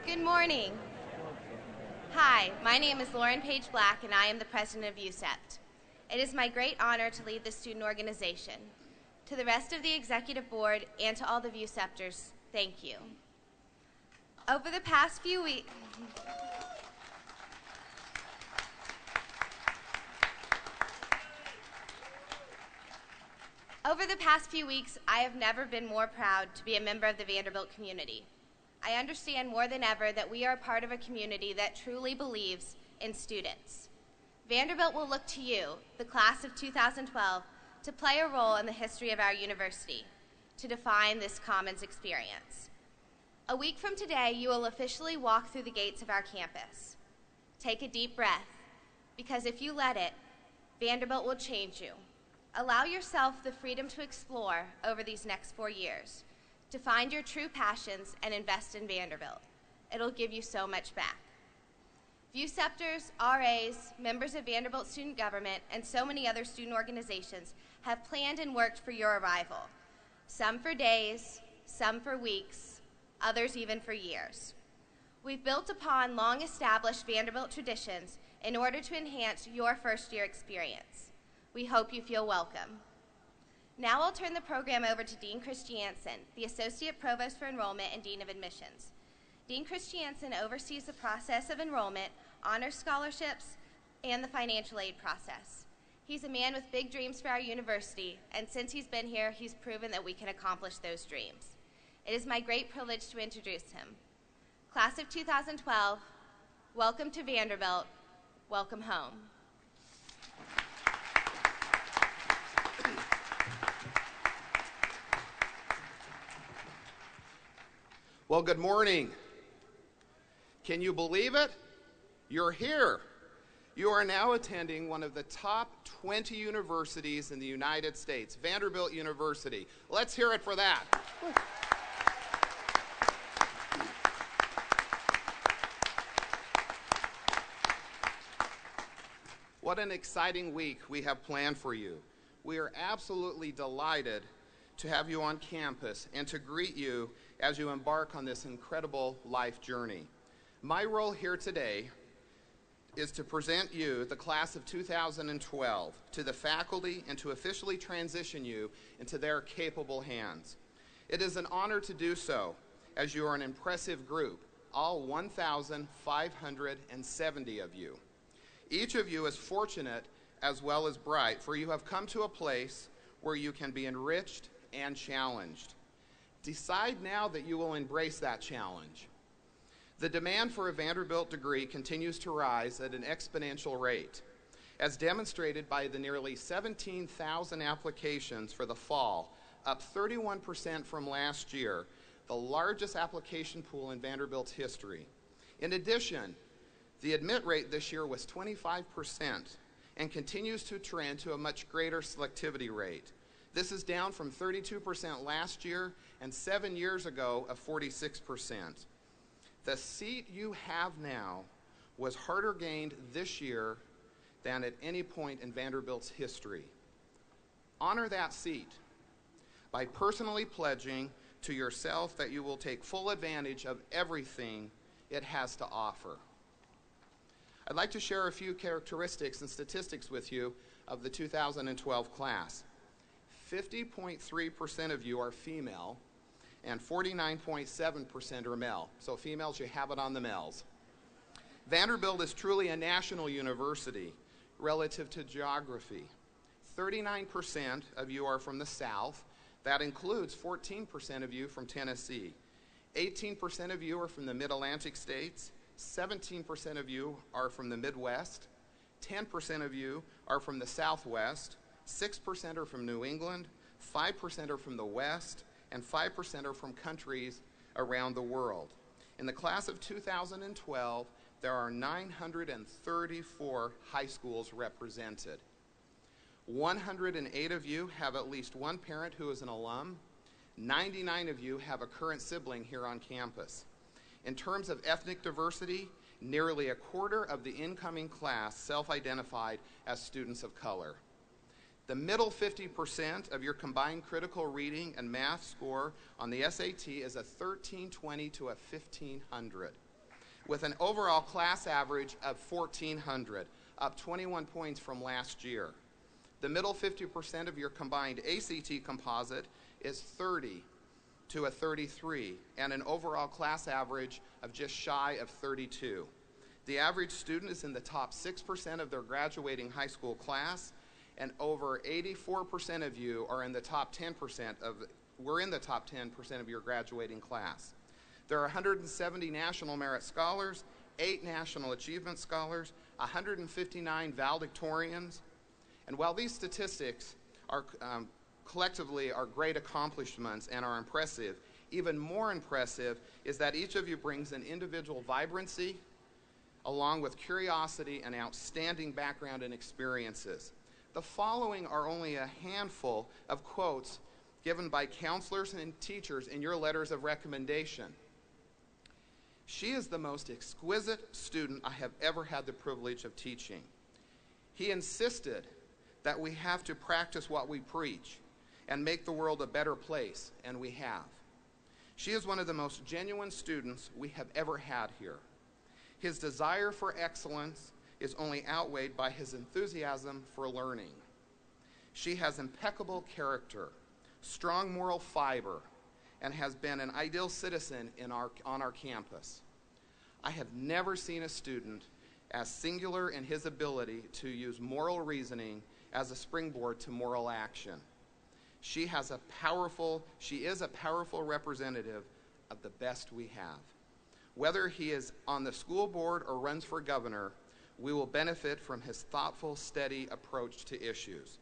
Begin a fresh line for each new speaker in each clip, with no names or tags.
Good morning. Hi, my name is Lauren Page Black, and I am the president of USEPT. It is my great honor to lead the student organization. To the rest of the executive board and to all the USEPTers, thank you. Over the past few weeks, I have never been more proud to be a member of the Vanderbilt community. I understand more than ever that we are a part of a community that truly believes in students. Vanderbilt will look to you, the class of 2012, to play a role in the history of our university, to define this commons experience. A week from today, you will officially walk through the gates of our campus. Take a deep breath, because if you let it, Vanderbilt will change you. Allow yourself the freedom to explore over these next 4 years, to find your true passions and invest in Vanderbilt. It'll give you so much back. ViewScepters, RAs, members of Vanderbilt Student Government, and so many other student organizations have planned and worked for your arrival. Some for days, some for weeks, others even for years. We've built upon long-established Vanderbilt traditions in order to enhance your first-year experience. We hope you feel welcome. Now I'll turn the program over to Dean Christiansen, the Associate Provost for Enrollment and Dean of Admissions. Dean Christiansen oversees the process of enrollment, honors scholarships, and the financial aid process. He's a man with big dreams for our university, and since he's been here, he's proven that we can accomplish those dreams. It is my great privilege to introduce him. Class of 2012, welcome to Vanderbilt, welcome home.
Well, good morning. Can you believe it? You're here. You are now attending one of the top 20 universities in the United States, Vanderbilt University. Let's hear it for that. What an exciting week we have planned for you. We are absolutely delighted to have you on campus and to greet you as you embark on this incredible life journey. My role here today is to present you, the class of 2012, to the faculty and to officially transition you into their capable hands. It is an honor to do so, as you are an impressive group, all 1,570 of you. Each of you is fortunate as well as bright, for you have come to a place where you can be enriched and challenged. Decide now that you will embrace that challenge. The demand for a Vanderbilt degree continues to rise at an exponential rate, as demonstrated by the nearly 17,000 applications for the fall, up 31% from last year, the largest application pool in Vanderbilt's history. In addition, the admit rate this year was 25% and continues to trend to a much greater selectivity rate. This is down from 32% last year and 7 years ago of 46%. The seat you have now was harder gained this year than at any point in Vanderbilt's history. Honor that seat by personally pledging to yourself that you will take full advantage of everything it has to offer. I'd like to share a few characteristics and statistics with you of the 2012 class. 50.3% of you are female, and 49.7% are male. So females, you have it on the males. Vanderbilt is truly a national university relative to geography. 39% of you are from the South. That includes 14% of you from Tennessee. 18% of you are from the Mid-Atlantic states. 17% of you are from the Midwest. 10% of you are from the Southwest. 6% are from New England, 5% are from the West, and 5% are from countries around the world. In the class of 2012, there are 934 high schools represented. 108 of you have at least one parent who is an alum. 99 of you have a current sibling here on campus. In terms of ethnic diversity, nearly a quarter of the incoming class self-identified as students of color. The middle 50% of your combined critical reading and math score on the SAT is a 1320 to a 1500. with an overall class average of 1,400, up 21 points from last year. The middle 50% of your combined ACT composite is 30 to a 33, and an overall class average of just shy of 32. The average student is in the top 6% of their graduating high school class, and over 84% of you are in the top 10% we're in the top 10% of your graduating class. There are 170 National Merit Scholars, 8 National Achievement Scholars, 159 valedictorians, and while these statistics are collectively are great accomplishments and are impressive, even more impressive is that each of you brings an individual vibrancy along with curiosity and outstanding background and experiences. The following are only a handful of quotes given by counselors and teachers in your letters of recommendation. She is the most exquisite student I have ever had the privilege of teaching. He insisted that we have to practice what we preach and make the world a better place, and we have. She is one of the most genuine students we have ever had here. His desire for excellence is only outweighed by his enthusiasm for learning. She has impeccable character, strong moral fiber, and has been an ideal citizen on our campus. I have never seen a student as singular in his ability to use moral reasoning as a springboard to moral action. She is a powerful representative of the best we have. Whether he is on the school board or runs for governor, we will benefit from his thoughtful, steady approach to issues.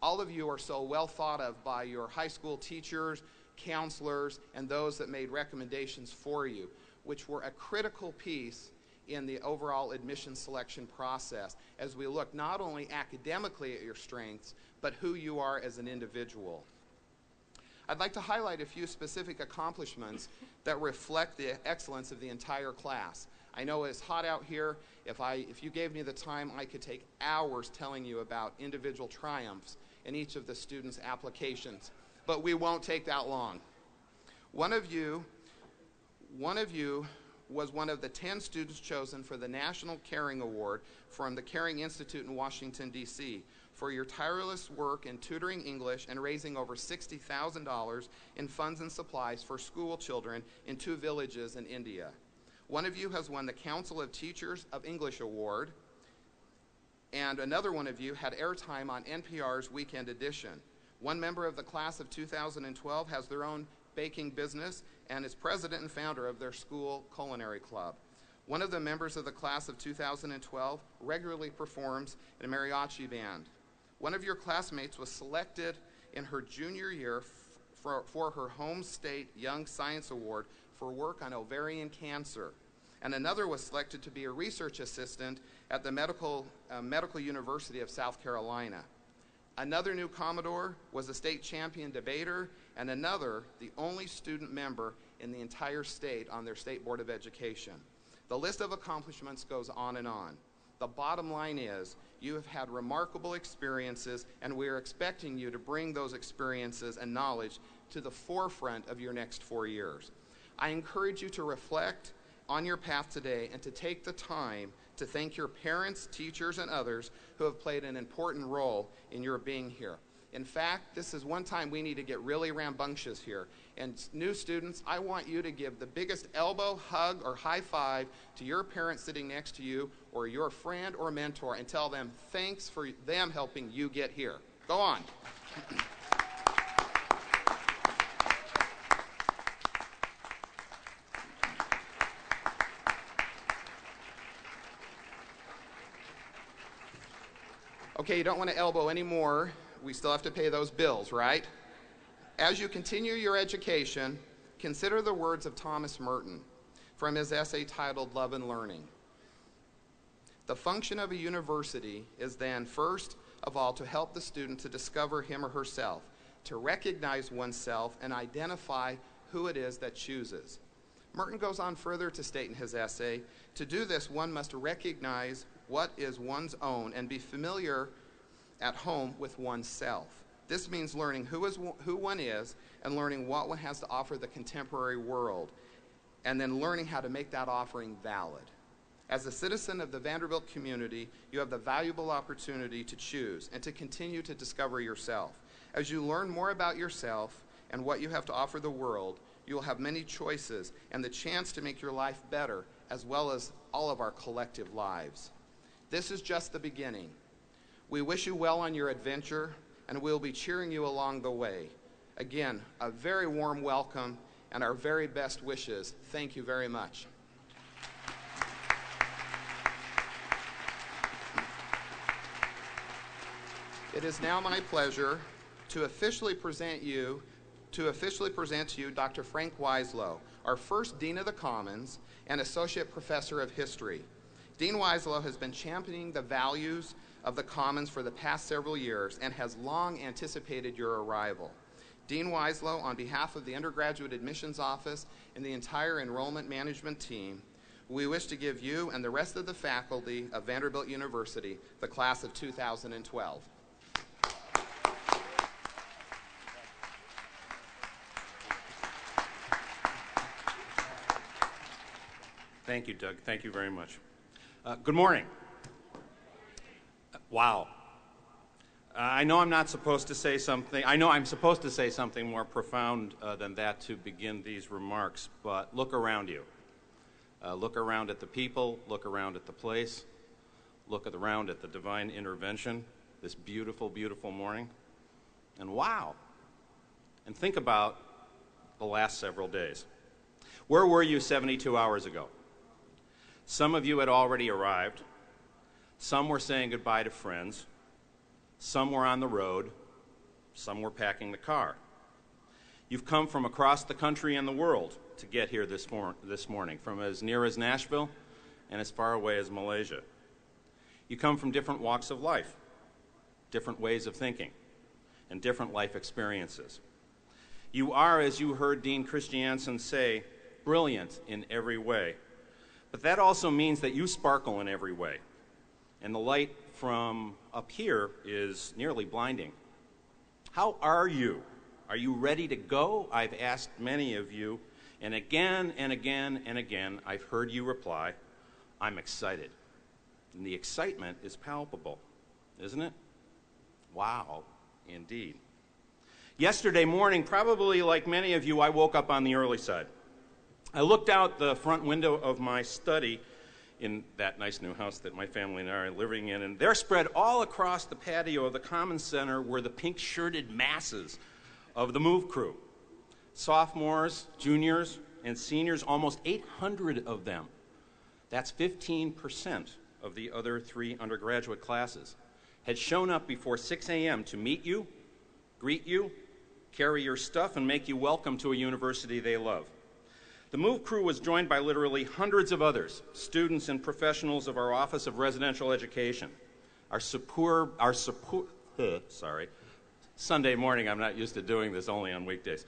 All of you are so well thought of by your high school teachers, counselors, and those that made recommendations for you, which were a critical piece in the overall admission selection process as we look not only academically at your strengths, but who you are as an individual. I'd like to highlight a few specific accomplishments that reflect the excellence of the entire class. I know it's hot out here. If you gave me the time, I could take hours telling you about individual triumphs in each of the students' applications, but we won't take that long. One of you was one of the 10 students chosen for the National Caring Award from the Caring Institute in Washington, D.C. for your tireless work in tutoring English and raising over $60,000 in funds and supplies for school children in 2 villages in India. One of you has won the Council of Teachers of English Award, and another one of you had airtime on NPR's Weekend Edition. One member of the class of 2012 has their own baking business and is president and founder of their school culinary club. One of the members of the class of 2012 regularly performs in a mariachi band. One of your classmates was selected in her junior year for her home state Young Science Award for work on ovarian cancer. And another was selected to be a research assistant at the Medical University of South Carolina. Another new Commodore was a state champion debater, and another, the only student member in the entire state on their state board of education. The list of accomplishments goes on and on. The bottom line is, you have had remarkable experiences, and we are expecting you to bring those experiences and knowledge to the forefront of your next 4 years. I encourage you to reflect on your path today and to take the time to thank your parents, teachers, and others who have played an important role in your being here. In fact, this is one time we need to get really rambunctious here. And new students, I want you to give the biggest elbow, hug, or high five to your parent sitting next to you or your friend or mentor and tell them thanks for them helping you get here. Go on. Okay, you don't want to elbow anymore. We still have to pay those bills, right? As you continue your education, consider the words of Thomas Merton from his essay titled Love and Learning. The function of a university is then, first of all, to help the student to discover him or herself, to recognize oneself and identify who it is that chooses. Merton goes on further to state in his essay, to do this, one must recognize what is one's own and be familiar at home with oneself. This means learning who one is and learning what one has to offer the contemporary world. and then learning how to make that offering valid. As a citizen of the Vanderbilt community, you have the valuable opportunity to choose and to continue to discover yourself. As you learn more about yourself and what you have to offer the world, you will have many choices and the chance to make your life better, as well as all of our collective lives. This is just the beginning. We wish you well on your adventure, and we'll be cheering you along the way. Again, a very warm welcome and our very best wishes. Thank you very much. It is now my pleasure to officially present to you Dr. Frank Wieslow, our first Dean of the Commons and Associate Professor of History. Dean Wieslow has been championing the values of the Commons for the past several years and has long anticipated your arrival. Dean Wieslow, on behalf of the Undergraduate Admissions Office and the entire enrollment management team, we wish to give you and the rest of the faculty of Vanderbilt University the class of 2012.
Thank you, Doug. Thank you very much. Good morning. Wow. I know I'm not supposed to say something. I know I'm supposed to say something more profound than that to begin these remarks, but look around you. Look around at the people, look around at the place, look around at the divine intervention this beautiful, beautiful morning, and wow. And think about the last several days. Where were you 72 hours ago? Some of you had already arrived. Some were saying goodbye to friends. Some were on the road. Some were packing the car. You've come from across the country and the world to get here this morning, from as near as Nashville and as far away as Malaysia. You come from different walks of life, different ways of thinking, and different life experiences. You are, as you heard Dean Christiansen say, brilliant in every way. But that also means that you sparkle in every way. And the light from up here is nearly blinding. How are you? Are you ready to go? I've asked many of you, and again and again and again, I've heard you reply, I'm excited. And the excitement is palpable, isn't it? Wow, indeed. Yesterday morning, probably like many of you, I woke up on the early side. I looked out the front window of my study in that nice new house that my family and I are living in, and there spread all across the patio of the Commons Center were the pink-shirted masses of the MOVE crew. Sophomores, juniors, and seniors, almost 800 of them. That's 15% of the other 3 undergraduate classes, had shown up before 6 a.m. to meet you, greet you, carry your stuff, and make you welcome to a university they love. The MOVE crew was joined by literally hundreds of others, students and professionals of our Office of Residential Education. Sunday morning, I'm not used to doing this, only on weekdays.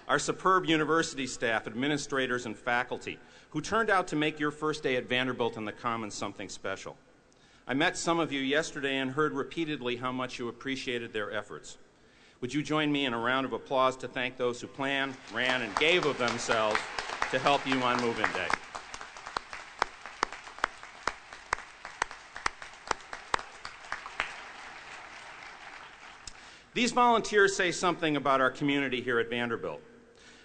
Our superb university staff, administrators, and faculty, who turned out to make your first day at Vanderbilt and the Commons something special. I met some of you yesterday and heard repeatedly how much you appreciated their efforts. Would you join me in a round of applause to thank those who planned, ran, and gave of themselves to help you on Move-In Day? These volunteers say something about our community here at Vanderbilt.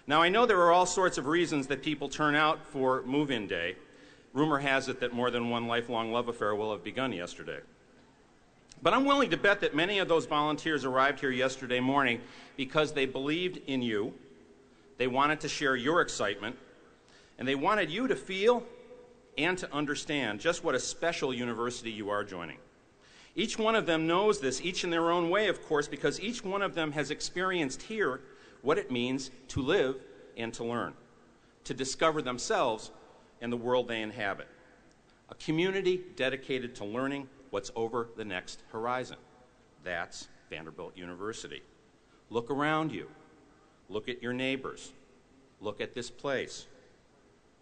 Now, I know there are all sorts of reasons that people turn out for Move-In Day. Rumor has it that more than one lifelong love affair will have begun yesterday. But I'm willing to bet that many of those volunteers arrived here yesterday morning because they believed in you, they wanted to share your excitement, and they wanted you to feel and to understand just what a special university you are joining. Each one of them knows this, each in their own way, of course, because each one of them has experienced here what it means to live and to learn, to discover themselves and the world they inhabit. A community dedicated to learning what's over the next horizon. That's Vanderbilt University. Look around you. Look at your neighbors. Look at this place.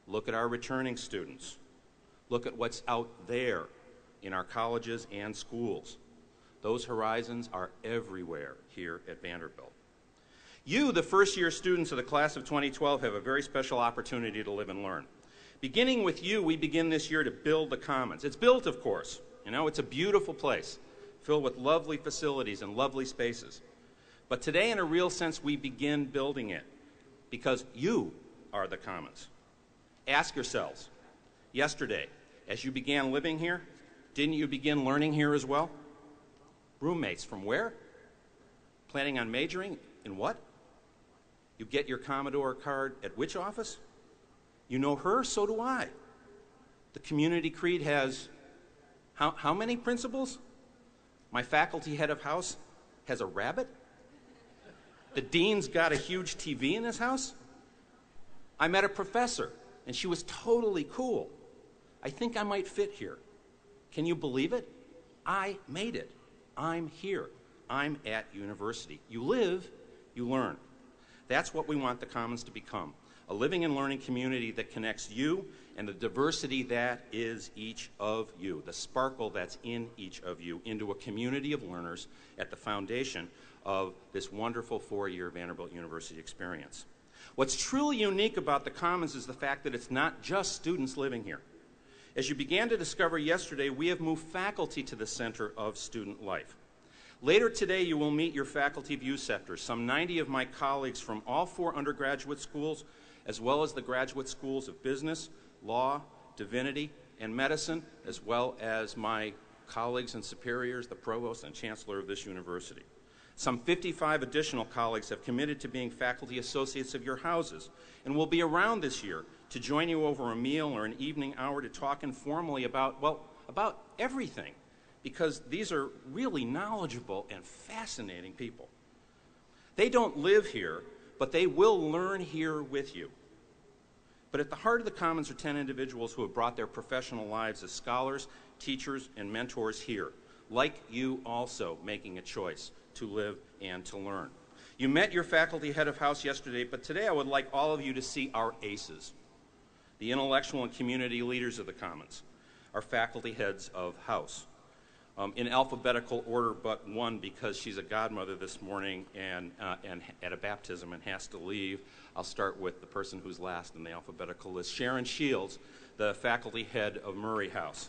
Look at our returning students. Look at what's out there in our colleges and schools. Those horizons are everywhere here at Vanderbilt. You, the first-year students of the class of 2012, have a very special opportunity to live and learn. Beginning with you, we begin this year to build the Commons. It's built, of course. You know, it's a beautiful place, filled with lovely facilities and lovely spaces. But today, in a real sense, we begin building it because you are the Commons. Ask yourselves, yesterday, as you began living here, didn't you begin learning here as well? Roommates from where? Planning on majoring in what? You get your Commodore card at which office? You know her, so do I. The community creed has how many principles? My faculty head of house has a rabbit? The dean's got a huge TV in his house? I met a professor, and she was totally cool. I think I might fit here. Can you believe it? I made it. I'm here. I'm at university. You live, you learn. That's what we want the Commons to become, a living and learning community that connects you and the diversity that is each of you, the sparkle that's in each of you, into a community of learners at the foundation of this wonderful four-year Vanderbilt University experience. What's truly unique about the Commons is the fact that it's not just students living here. As you began to discover yesterday, we have moved faculty to the center of student life. Later today, you will meet your faculty view sectors, some 90 of my colleagues from all 4 undergraduate schools, as well as the graduate schools of business, law, divinity, and medicine, as well as my colleagues and superiors, the Provost and Chancellor of this university. Some 55 additional colleagues have committed to being faculty associates of your houses and will be around this year to join you over a meal or an evening hour to talk informally about, well, about everything, because these are really knowledgeable and fascinating people. They don't live here, but they will learn here with you. But at the heart of the Commons are 10 individuals who have brought their professional lives as scholars, teachers, and mentors here, like you also making a choice to live and to learn. You met your faculty head of house yesterday, but today I would like all of you to see our ACEs, the intellectual and community leaders of the Commons, our faculty heads of house. In alphabetical order but one, because she's a godmother this morning and at a baptism and has to leave. I'll start with the person who's last in the alphabetical list, Sharon Shields, the faculty head of Murray House.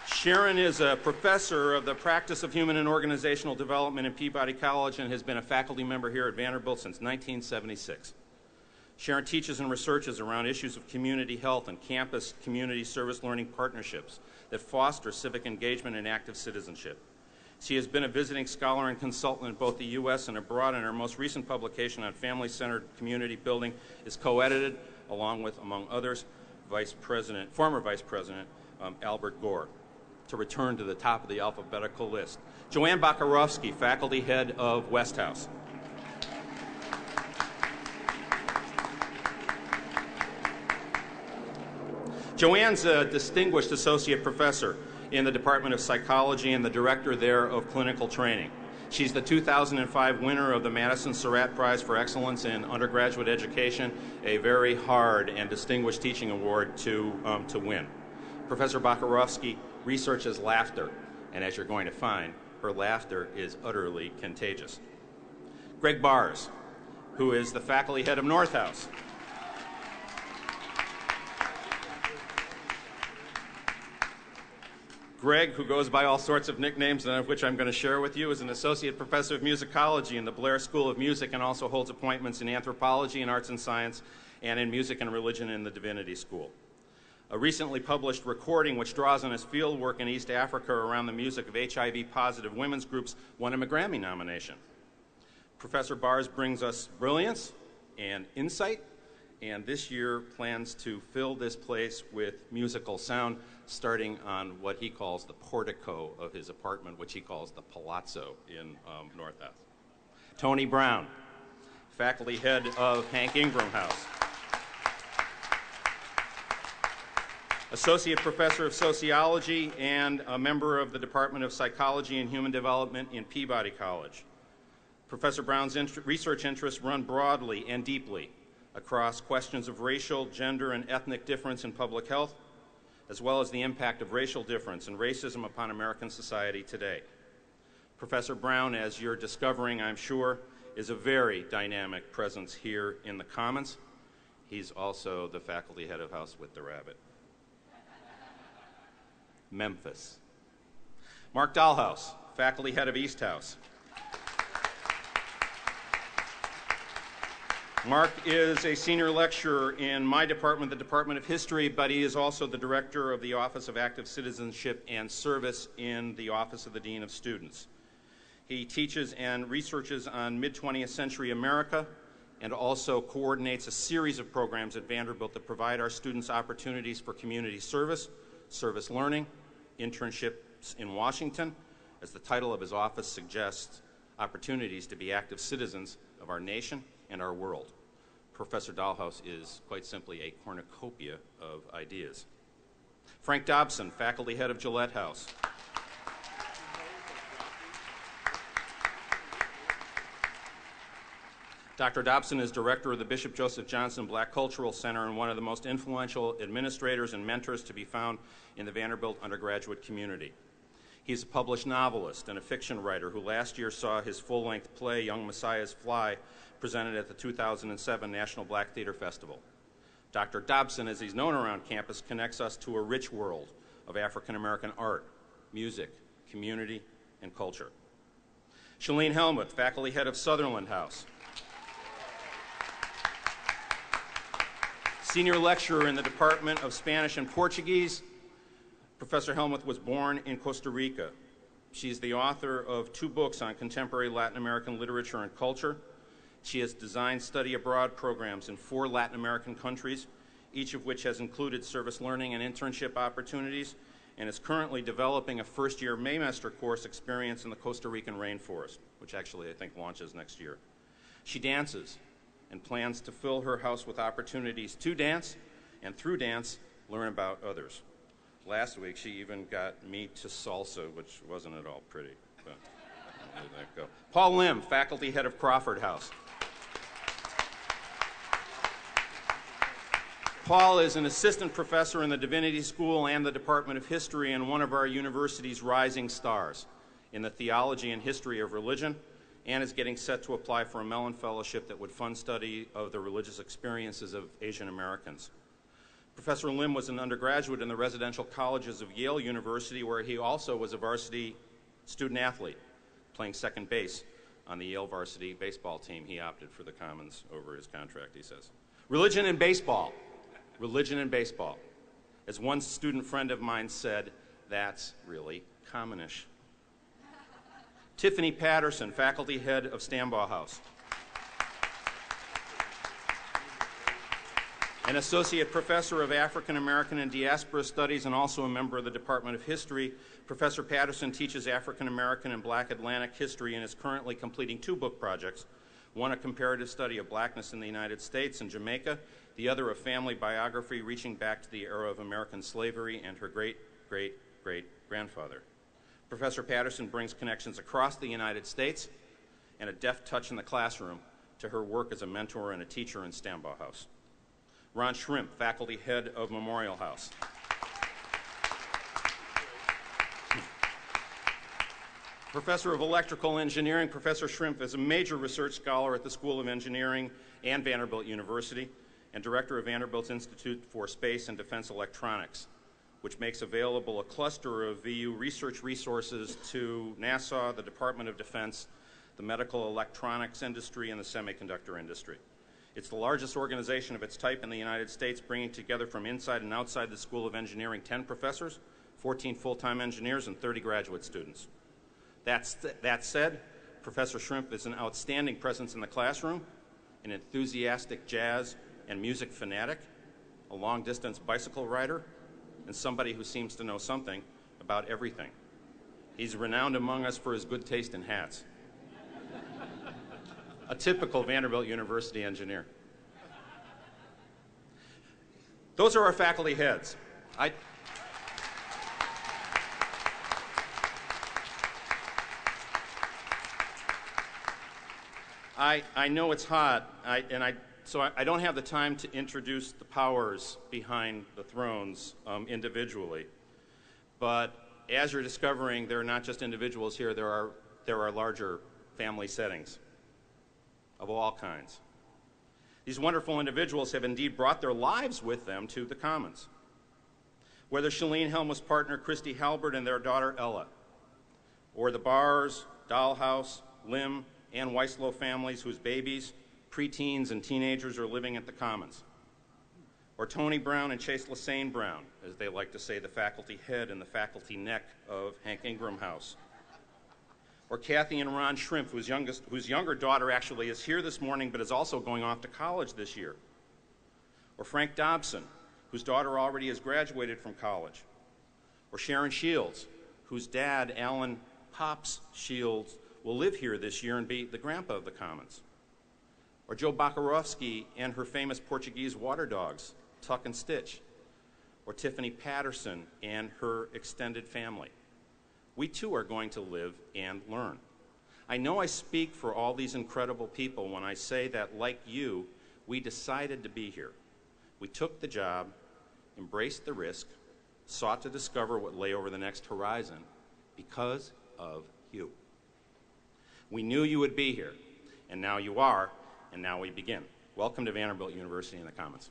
Sharon is a professor of the practice of human and organizational development in Peabody College and has been a faculty member here at Vanderbilt since 1976. Sharon teaches and researches around issues of community health and campus community service learning partnerships that foster civic engagement and active citizenship. She has been a visiting scholar and consultant in both the U.S. and abroad, and her most recent publication on family-centered community building is co-edited, along with, among others, former Vice President Albert Gore. To return to the top of the alphabetical list, Joanne Bakarowski, faculty head of Westhouse. Joanne's a distinguished associate professor in the Department of Psychology and the director there of clinical training. She's the 2005 winner of the Madison Surratt Prize for Excellence in Undergraduate Education, a very hard and distinguished teaching award to win. Professor Bakarowski researches laughter, and as you're going to find, her laughter is utterly contagious. Greg Bars, who is the faculty head of Northhouse. Greg, who goes by all sorts of nicknames, none of which I'm going to share with you, is an associate professor of musicology in the Blair School of Music and also holds appointments in anthropology and arts and science and in music and religion in the Divinity School. A recently published recording which draws on his field work in East Africa around the music of HIV-positive women's groups won him a Grammy nomination. Professor Bars brings us brilliance and insight, and this year plans to fill this place with musical sound, starting on what he calls the portico of his apartment, which he calls the palazzo in North House. Tony Brown, faculty head of Hank Ingram House. Associate Professor of Sociology and a member of the Department of Psychology and Human Development in Peabody College. Professor Brown's research interests run broadly and deeply across questions of racial, gender, and ethnic difference in public health, as well as the impact of racial difference and racism upon American society today. Professor Brown, as you're discovering, I'm sure, is a very dynamic presence here in the Commons. He's also the faculty head of House with the Rabbit. Memphis. Mark Dahlhaus, faculty head of East House. Mark is a senior lecturer in my department, the Department of History, but he is also the director of the Office of Active Citizenship and Service in the Office of the Dean of Students. He teaches and researches on mid-20th century America and also coordinates a series of programs at Vanderbilt that provide our students opportunities for community service, service learning, internships in Washington, as the title of his office suggests, opportunities to be active citizens of our nation and our world. Professor Dahlhaus is quite simply a cornucopia of ideas. Frank Dobson, faculty head of Gillette House. Dr. Dobson is director of the Bishop Joseph Johnson Black Cultural Center and one of the most influential administrators and mentors to be found in the Vanderbilt undergraduate community. He's a published novelist and a fiction writer who last year saw his full-length play, Young Messiah's Fly, presented at the 2007 National Black Theater Festival. Dr. Dobson, as he's known around campus, connects us to a rich world of African-American art, music, community, and culture. Shalene Helmuth, faculty head of Sutherland House. Senior lecturer in the Department of Spanish and Portuguese, Professor Helmuth was born in Costa Rica. She's the author of 2 books on contemporary Latin American literature and culture. She has designed study abroad programs in 4 Latin American countries, each of which has included service learning and internship opportunities, and is currently developing a first-year Maymester course experience in the Costa Rican rainforest, which actually I think launches next year. She dances and plans to fill her house with opportunities to dance, and through dance, learn about others. Last week, she even got me to salsa, which wasn't at all pretty, but I'll let that go. Paul Lim, faculty head of Crawford House. Paul is an assistant professor in the Divinity School and the Department of History and one of our university's rising stars in the theology and history of religion, and is getting set to apply for a Mellon Fellowship that would fund study of the religious experiences of Asian Americans. Professor Lim was an undergraduate in the residential colleges of Yale University, where he also was a varsity student athlete, playing second base on the Yale varsity baseball team. He opted for the Commons over his contract, he says. Religion and baseball. Religion and baseball. As one student friend of mine said, that's really commonish. Tiffany Patterson, faculty head of Stambaugh House. An associate professor of African American and Diaspora Studies and also a member of the Department of History, Professor Patterson teaches African American and Black Atlantic history and is currently completing 2 book projects, one a comparative study of blackness in the United States and Jamaica, the other a family biography reaching back to the era of American slavery and her great-great-great-grandfather. Professor Patterson brings connections across the United States and a deft touch in the classroom to her work as a mentor and a teacher in Stambaugh House. Ron Shrimp, faculty head of Memorial House. Professor of Electrical Engineering, Professor Shrimp is a major research scholar at the School of Engineering and Vanderbilt University, and director of Vanderbilt's Institute for Space and Defense Electronics, which makes available a cluster of VU research resources to NASA, the Department of Defense, the medical electronics industry, and the semiconductor industry. It's the largest organization of its type in the United States, bringing together from inside and outside the School of Engineering 10 professors, 14 full-time engineers, and 30 graduate students. That said, Professor Shrimp is an outstanding presence in the classroom, an enthusiastic jazz and music fanatic, a long-distance bicycle rider, and somebody who seems to know something about everything. He's renowned among us for his good taste in hats. A typical Vanderbilt University engineer. Those are our faculty heads. I know it's hot, so I don't have the time to introduce the powers behind the thrones individually. But as you're discovering, there are not just individuals here, there are larger family settings. of all kinds. These wonderful individuals have indeed brought their lives with them to the Commons. Whether Shalene Helm's partner Christy Halbert and their daughter Ella, or the Bars, Dahlhaus, Lim, and Weislow families whose babies, preteens, and teenagers are living at the Commons, or Tony Brown and Chase Lassane Brown, as they like to say, the faculty head and the faculty neck of Hank Ingram House, or Kathy and Ron Shrimp, whose younger daughter actually is here this morning but is also going off to college this year, or Frank Dobson, whose daughter already has graduated from college, or Sharon Shields, whose dad, Alan Pops Shields, will live here this year and be the grandpa of the Commons, or Joe Bakarovsky and her famous Portuguese water dogs, Tuck and Stitch, or Tiffany Patterson and her extended family. We too are going to live and learn. I know I speak for all these incredible people when I say that, like you, we decided to be here. We took the job, embraced the risk, sought to discover what lay over the next horizon because of you. We knew you would be here, and now you are, and now we begin. Welcome to Vanderbilt University in the Commons.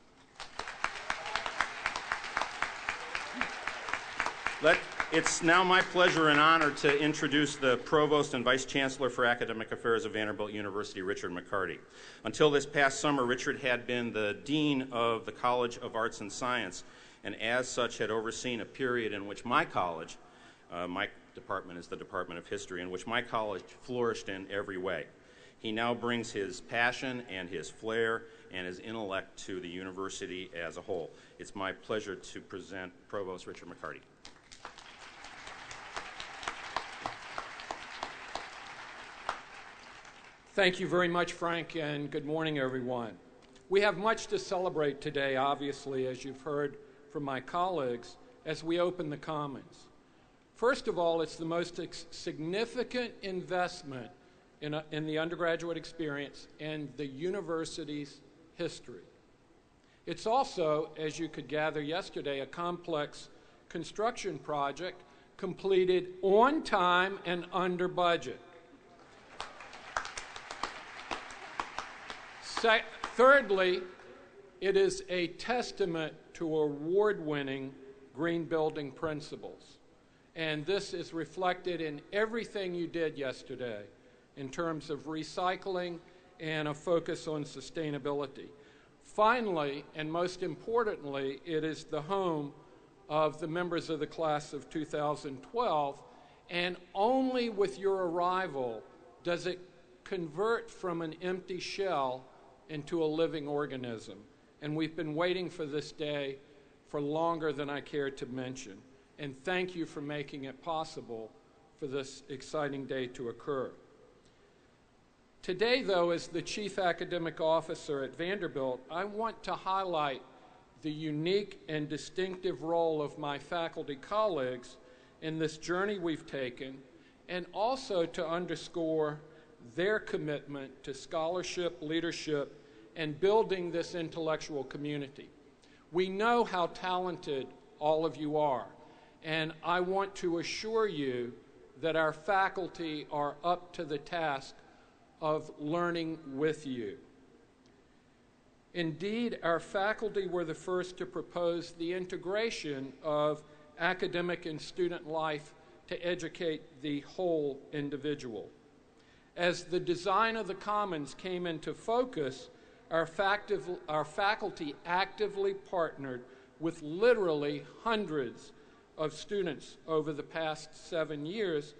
It's now my pleasure and honor to introduce the Provost and Vice Chancellor for Academic Affairs of Vanderbilt University, Richard McCarty. Until this past summer, Richard had been the Dean of the College of Arts and Science, and as such had overseen a period in which my college, my department is the Department of History, in which my college flourished in every way. He now brings his passion and his flair and his intellect to the university as a whole. It's my pleasure to present Provost Richard McCarty.
Thank you very much, Frank, and good morning, everyone. We have much to celebrate today, obviously, as you've heard from my colleagues, as we open the Commons. First of all, it's the most significant investment in the undergraduate experience in the university's history. It's also, as you could gather yesterday, a complex construction project completed on time and under budget. Thirdly, it is a testament to award-winning green building principles. And this is reflected in everything you did yesterday in terms of recycling and a focus on sustainability. Finally, and most importantly, it is the home of the members of the class of 2012, and only with your arrival does it convert from an empty shell into a living organism. And we've been waiting for this day for longer than I care to mention. And thank you for making it possible for this exciting day to occur. Today, though, as the Chief Academic Officer at Vanderbilt, I want to highlight the unique and distinctive role of my faculty colleagues in this journey we've taken, and also to underscore their commitment to scholarship, leadership, and building this intellectual community. We know how talented all of you are, and I want to assure you that our faculty are up to the task of learning with you. Indeed, our faculty were the first to propose the integration of academic and student life to educate the whole individual. As the design of the Commons came into focus, our faculty actively partnered with literally hundreds of students over the past 7 years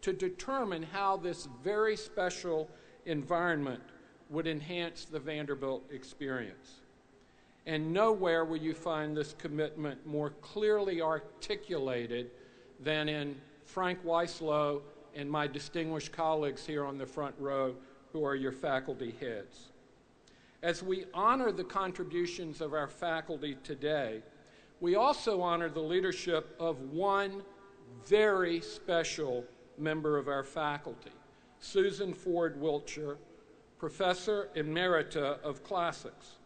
to determine how this very special environment would enhance the Vanderbilt experience. And nowhere will you find this commitment more clearly articulated than in Frank Weislow and my distinguished colleagues here on the front row, who are your faculty heads. As we honor the contributions of our faculty today, we also honor the leadership of one very special member of our faculty, Susan Ford Wiltcher, Professor Emerita of Classics.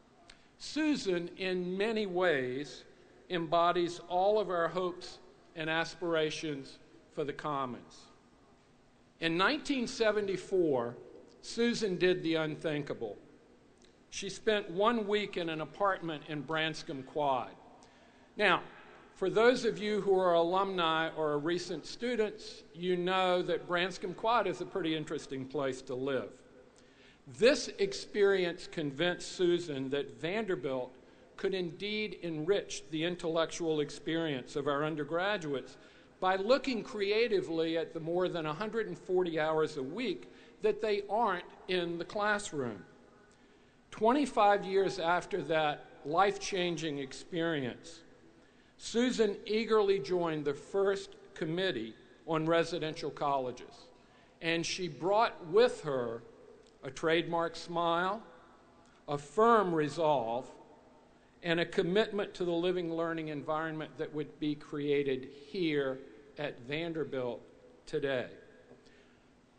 Susan, in many ways, embodies all of our hopes and aspirations for the Commons. In 1974, Susan did the unthinkable. She spent 1 week in an apartment in Branscombe Quad. Now, for those of you who are alumni or are recent students, you know that Branscombe Quad is a pretty interesting place to live. This experience convinced Susan that Vanderbilt could indeed enrich the intellectual experience of our undergraduates by looking creatively at the more than 140 hours a week that they aren't in the classroom. 25 years after that life-changing experience, Susan eagerly joined the first committee on residential colleges, and she brought with her a trademark smile, a firm resolve, and a commitment to the living learning environment that would be created here at Vanderbilt today.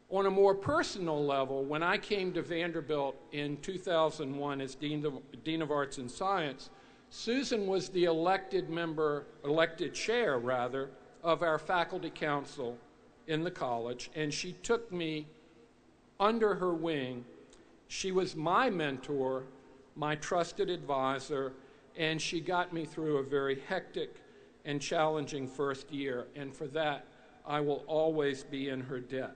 On a more personal level, when I came to Vanderbilt in 2001 as Dean of Arts and Science, Susan was the elected chair of our faculty council in the college, and she took me under her wing. She was my mentor, my trusted advisor, and she got me through a very hectic and challenging first year, and for that, I will always be in her debt.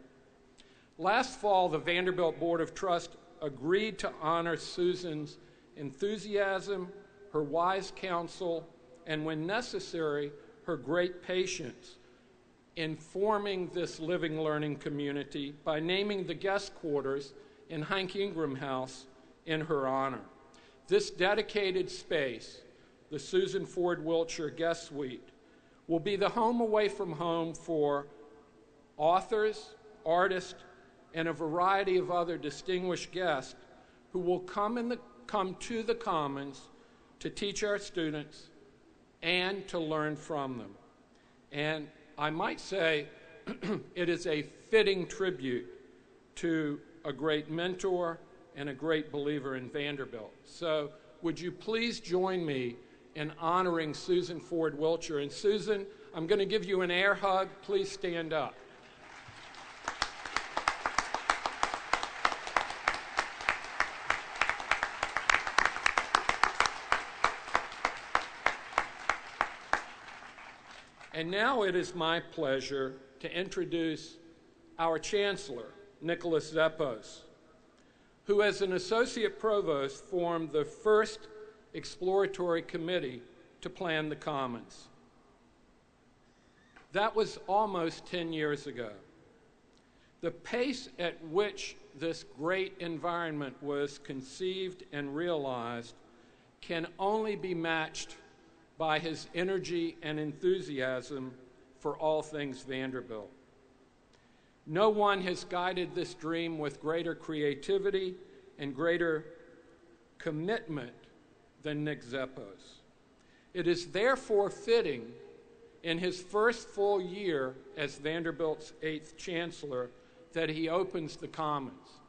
Last fall, the Vanderbilt Board of Trust agreed to honor Susan's enthusiasm, her wise counsel, and when necessary, her great patience in forming this living learning community by naming the guest quarters in Hank Ingram House in her honor. This dedicated space, the Susan Ford Wiltcher Guest Suite, will be the home away from home for authors, artists, and a variety of other distinguished guests who will come to the Commons to teach our students and to learn from them. And I might say it is a fitting tribute to a great mentor and a great believer in Vanderbilt. So would you please join me in honoring Susan Ford Wiltcher? And Susan, I'm going to give you an air hug. Please stand up. And now it is my pleasure to introduce our Chancellor, Nicholas Zeppos, who as an Associate Provost formed the first exploratory committee to plan the Commons. That was almost 10 years ago. The pace at which this great environment was conceived and realized can only be matched by his energy and enthusiasm for all things Vanderbilt. No one has guided this dream with greater creativity and greater commitment than Nick Zeppos. It is therefore fitting in his first full year as Vanderbilt's 8th Chancellor that he opens the Commons.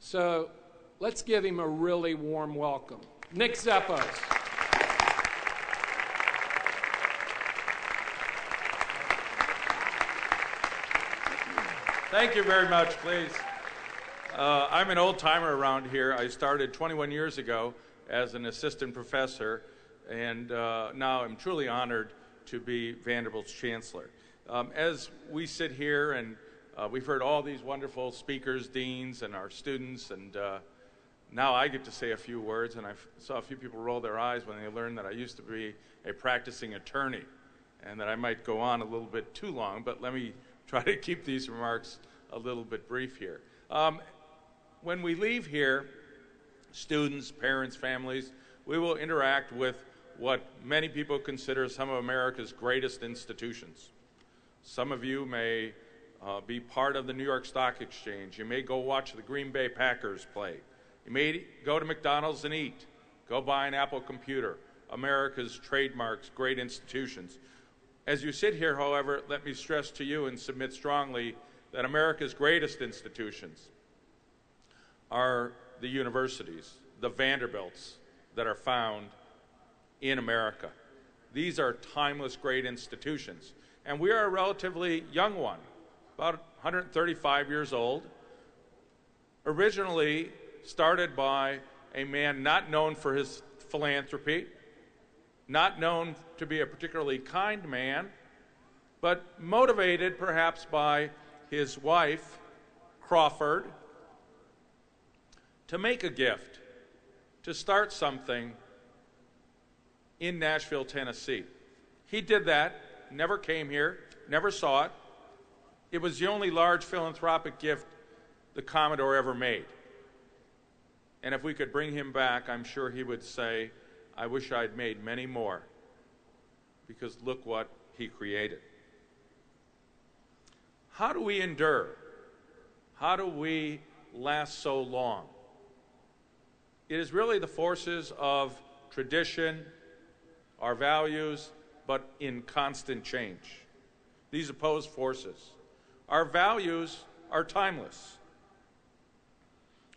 So let's give him a really warm welcome. Nick Zeppos.
Thank you very much, please. I'm an old-timer around here. I started 21 years ago as an assistant professor, and now I'm truly honored to be Vanderbilt's Chancellor. As we sit here and we've heard all these wonderful speakers, deans, and our students, and now I get to say a few words, and I saw a few people roll their eyes when they learned that I used to be a practicing attorney and that I might go on a little bit too long, but let me try to keep these remarks a little bit brief here. When we leave here, students, parents, families, we will interact with what many people consider some of America's greatest institutions. Some of you may be part of the New York Stock Exchange. You may go watch the Green Bay Packers play. You may go to McDonald's and eat. Go buy an Apple computer. America's trademarks, great institutions. As you sit here, however, let me stress to you and submit strongly that America's greatest institutions are the universities, the Vanderbilts that are found in America. These are timeless, great institutions. And we are a relatively young one, about 135 years old. originally started by a man not known for his philanthropy, not known to be a particularly kind man, but motivated perhaps by his wife, Crawford, to make a gift, to start something in Nashville, Tennessee. He did that, never came here, never saw it. It was the only large philanthropic gift the Commodore ever made. And if we could bring him back, I'm sure he would say, I wish I'd made many more, because look what he created. How do we endure? How do we last so long? It is really the forces of tradition, our values, but in constant change. These opposed forces. Our values are timeless.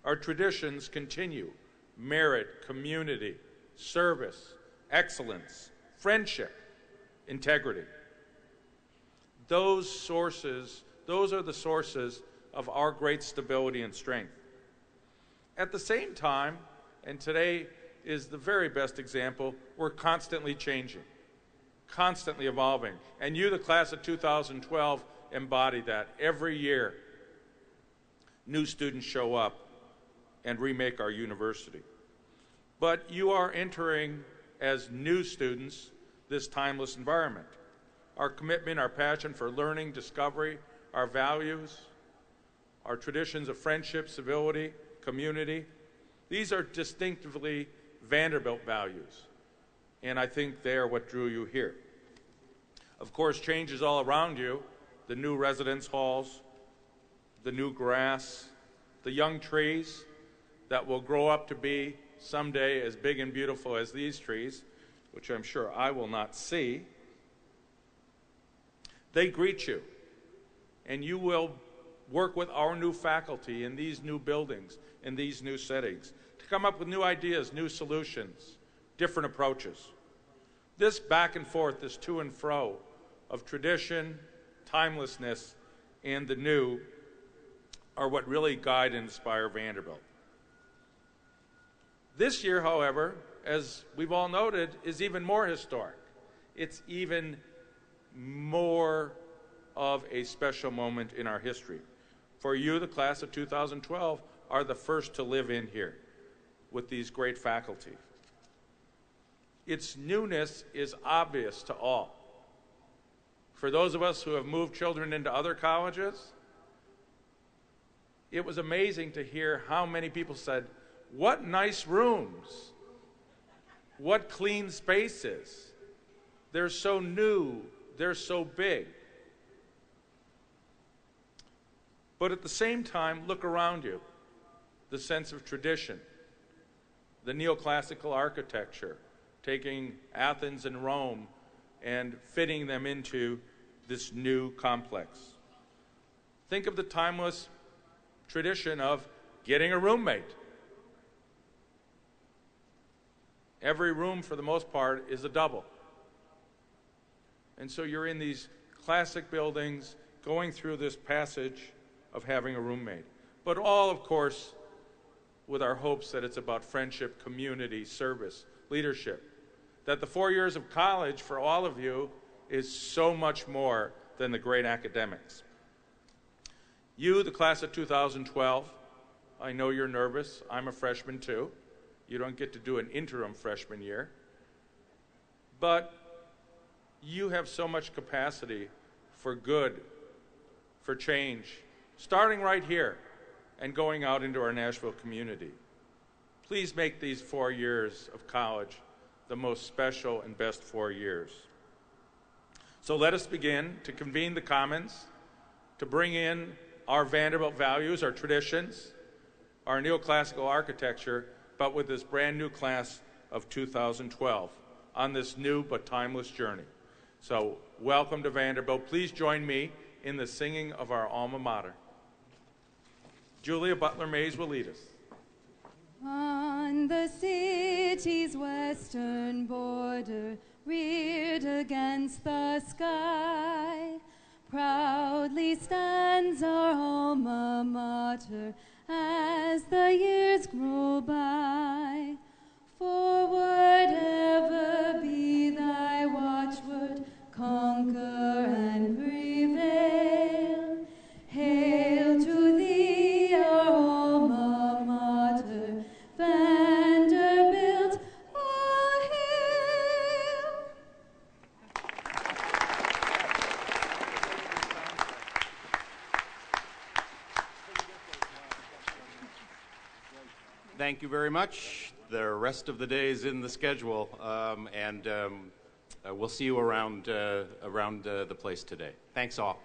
Our traditions continue. Merit, community, service, excellence, friendship, integrity. Those are the sources of our great stability and strength. At the same time, and today is the very best example, we're constantly changing, constantly evolving. And you, the class of 2012, embody that. Every year, new students show up and remake our university. But you are entering, as new students, this timeless environment. Our commitment, our passion for learning, discovery, our values, our traditions of friendship, civility, community, these are distinctively Vanderbilt values, and I think they are what drew you here. Of course, change is all around you, the new residence halls, the new grass, the young trees that will grow up to be someday as big and beautiful as these trees, which I'm sure I will not see. They greet you, and you will work with our new faculty in these new buildings, in these new settings, to come up with new ideas, new solutions, different approaches. This back and forth, this to and fro of tradition, timelessness, and the new are what really guide and inspire Vanderbilt. This year, however, as we've all noted, is even more historic. It's even more of a special moment in our history. For you, the class of 2012, are the first to live in here with these great faculty. Its newness is obvious to all. For those of us who have moved children into other colleges, it was amazing to hear how many people said, "What nice rooms. What clean spaces. They're so new. They're so big." But at the same time, look around you. The sense of tradition, the neoclassical architecture, taking Athens and Rome and fitting them into this new complex. Think of the timeless tradition of getting a roommate. Every room, for the most part, is a double. And so you're in these classic buildings going through this passage of having a roommate. But all, of course, with our hopes that it's about friendship, community, service, leadership. That the 4 years of college for all of you is so much more than the great academics. You, the class of 2012, I know you're nervous. I'm a freshman too. You don't get to do an interim freshman year. But you have so much capacity for good, for change, starting right here and going out into our Nashville community. Please make these 4 years of college the most special and best 4 years. So let us begin to convene the Commons, to bring in our Vanderbilt values, our traditions, our neoclassical architecture, but with this brand new class of 2012 on this new but timeless journey. So welcome to Vanderbilt. Please join me in the singing of our alma mater. Julia Butler-Mays will lead us.
On the city's western border, reared against the sky, proudly stands our alma mater as the years grow by. Forward ever be thy watchword, conquer and prevail. Hail to thee, our alma mater, Vanderbilt, all hail!
Thank you very much. The rest of the day is in the schedule, and we'll see you around the place today. Thanks all.